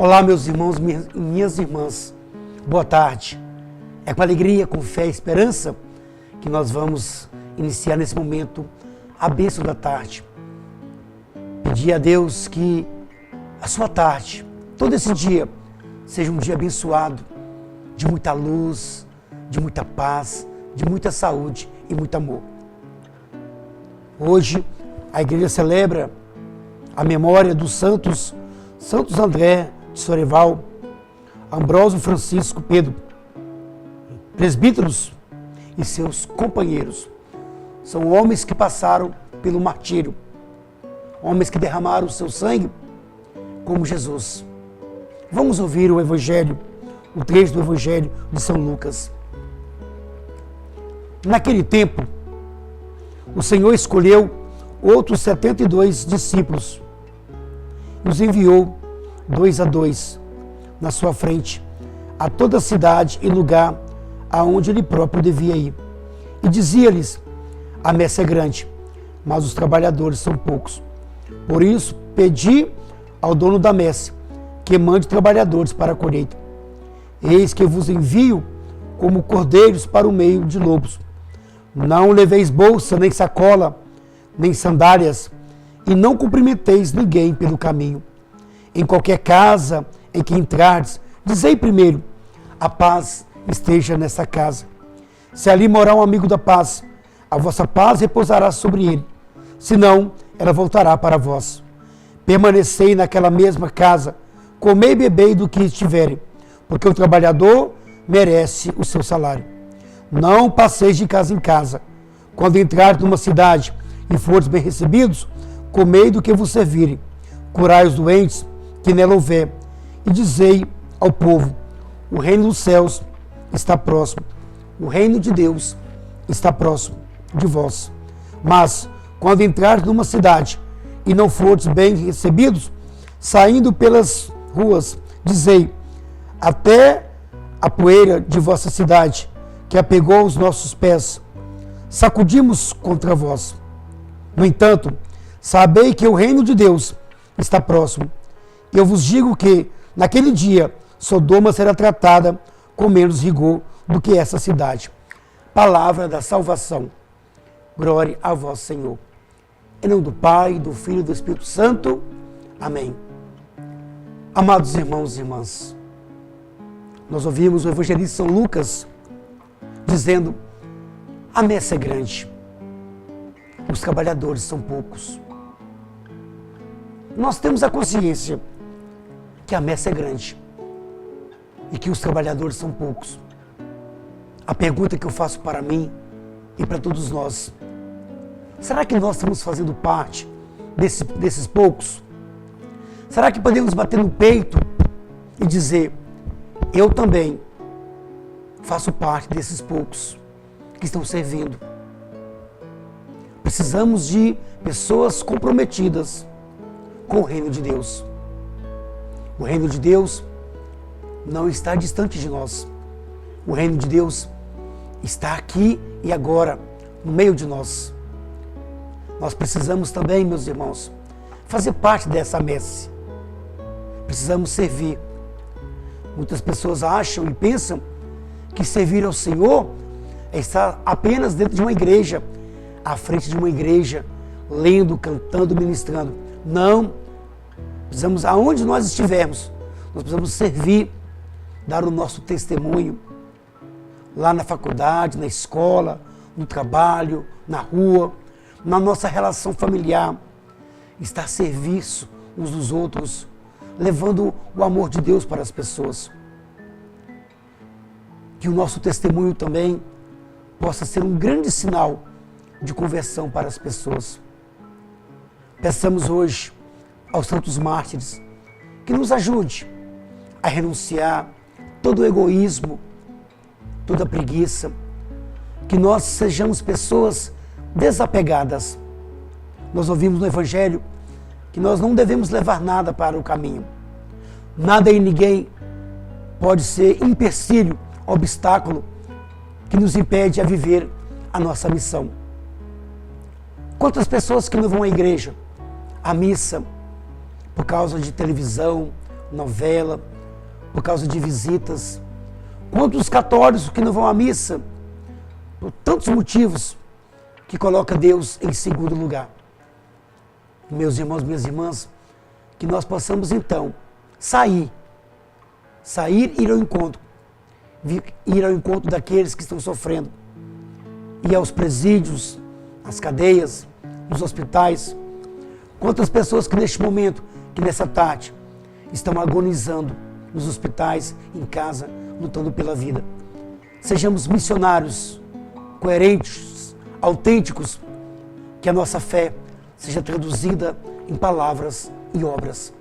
Olá, meus irmãos e minhas irmãs. Boa tarde. É com alegria, com fé e esperança que nós vamos iniciar nesse momento a bênção da tarde. Pedir a Deus que a sua tarde, todo esse dia, seja um dia abençoado, de muita luz, de muita paz, de muita saúde e muito amor. Hoje, a igreja celebra a memória dos santos André de Soreval, Ambrósio Francisco Pedro, presbíteros e seus companheiros. São homens que passaram pelo martírio, homens que derramaram o seu sangue como Jesus. Vamos ouvir o Evangelho, o trecho do Evangelho de São Lucas. Naquele tempo, o Senhor escolheu outros 72 discípulos e os enviou 2 a 2 na sua frente a toda a cidade e lugar aonde ele próprio devia ir. E dizia-lhes: a messe é grande, mas os trabalhadores são poucos. Por isso, pedi ao dono da messe que mande trabalhadores para a colheita. Eis que vos envio como cordeiros para o meio de lobos. Não leveis bolsa, nem sacola, nem sandálias, e não cumprimenteis ninguém pelo caminho. Em qualquer casa em que entrardes, dizei primeiro: a paz esteja nessa casa. Se ali morar um amigo da paz, a vossa paz repousará sobre ele. Senão, ela voltará para vós. Permanecei naquela mesma casa, comei e bebei do que estiverem, porque o trabalhador merece o seu salário. Não passeis de casa em casa. Quando entrardes numa cidade e fordes bem recebidos, comei do que vos servirem. Curai os doentes que nela houver, e dizei ao povo: o reino dos céus está próximo. O reino de Deus está próximo de vós. Mas, quando entrardes numa cidade e não fordes bem recebidos, saindo pelas ruas, dizei: até a poeira de vossa cidade, que apegou os nossos pés, sacudimos contra vós. No entanto, sabei que o reino de Deus está próximo. Eu vos digo que, naquele dia, Sodoma será tratada com menos rigor do que essa cidade. Palavra da salvação. Glória a vós, Senhor. Em nome do Pai, do Filho e do Espírito Santo. Amém. Amados irmãos e irmãs, nós ouvimos o evangelista São Lucas dizendo: a messe é grande, os trabalhadores são poucos. Nós temos a consciência que a messe é grande e que os trabalhadores são poucos. A pergunta que eu faço para mim e para todos nós: será que nós estamos fazendo parte desses poucos? Será que podemos bater no peito e dizer: eu também faço parte desses poucos que estão servindo? Precisamos de pessoas comprometidas com o reino de Deus. O reino de Deus não está distante de nós. O reino de Deus está aqui e agora, no meio de nós. Nós precisamos também, meus irmãos, fazer parte dessa messe. Precisamos servir. Muitas pessoas acham e pensam que servir ao Senhor é estar apenas dentro de uma igreja, à frente de uma igreja, lendo, cantando, ministrando. Não. Precisamos, aonde nós estivermos, nós precisamos servir, dar o nosso testemunho, lá na faculdade, na escola, no trabalho, na rua, na nossa relação familiar, estar a serviço uns dos outros, levando o amor de Deus para as pessoas. Que o nosso testemunho também possa ser um grande sinal de conversão para as pessoas. Peçamos hoje aos santos mártires que nos ajude a renunciar todo o egoísmo, toda a preguiça, que nós sejamos pessoas desapegadas. Nós ouvimos no Evangelho que nós não devemos levar nada para o caminho. Nada e ninguém pode ser empecilho, obstáculo que nos impede a viver a nossa missão. Quantas pessoas que não vão à igreja, à missa, por causa de televisão, novela, por causa de visitas. Quantos católicos que não vão à missa, por tantos motivos, que coloca Deus em segundo lugar. Meus irmãos, minhas irmãs, que nós possamos então sair e ir ao encontro daqueles que estão sofrendo, ir aos presídios, às cadeias, nos hospitais. Quantas pessoas que neste momento, que nessa tarde, estão agonizando nos hospitais, em casa, lutando pela vida. Sejamos missionários, coerentes, autênticos, que a nossa fé seja traduzida em palavras e obras.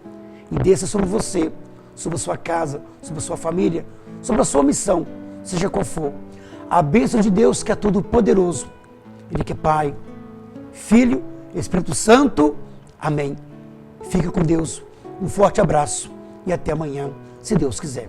E desça sobre você, sobre a sua casa, sobre a sua família, sobre a sua missão, seja qual for, a bênção de Deus, que é todo poderoso. Ele que é Pai, Filho, Espírito Santo. Amém. Fica com Deus. Um forte abraço e até amanhã, se Deus quiser.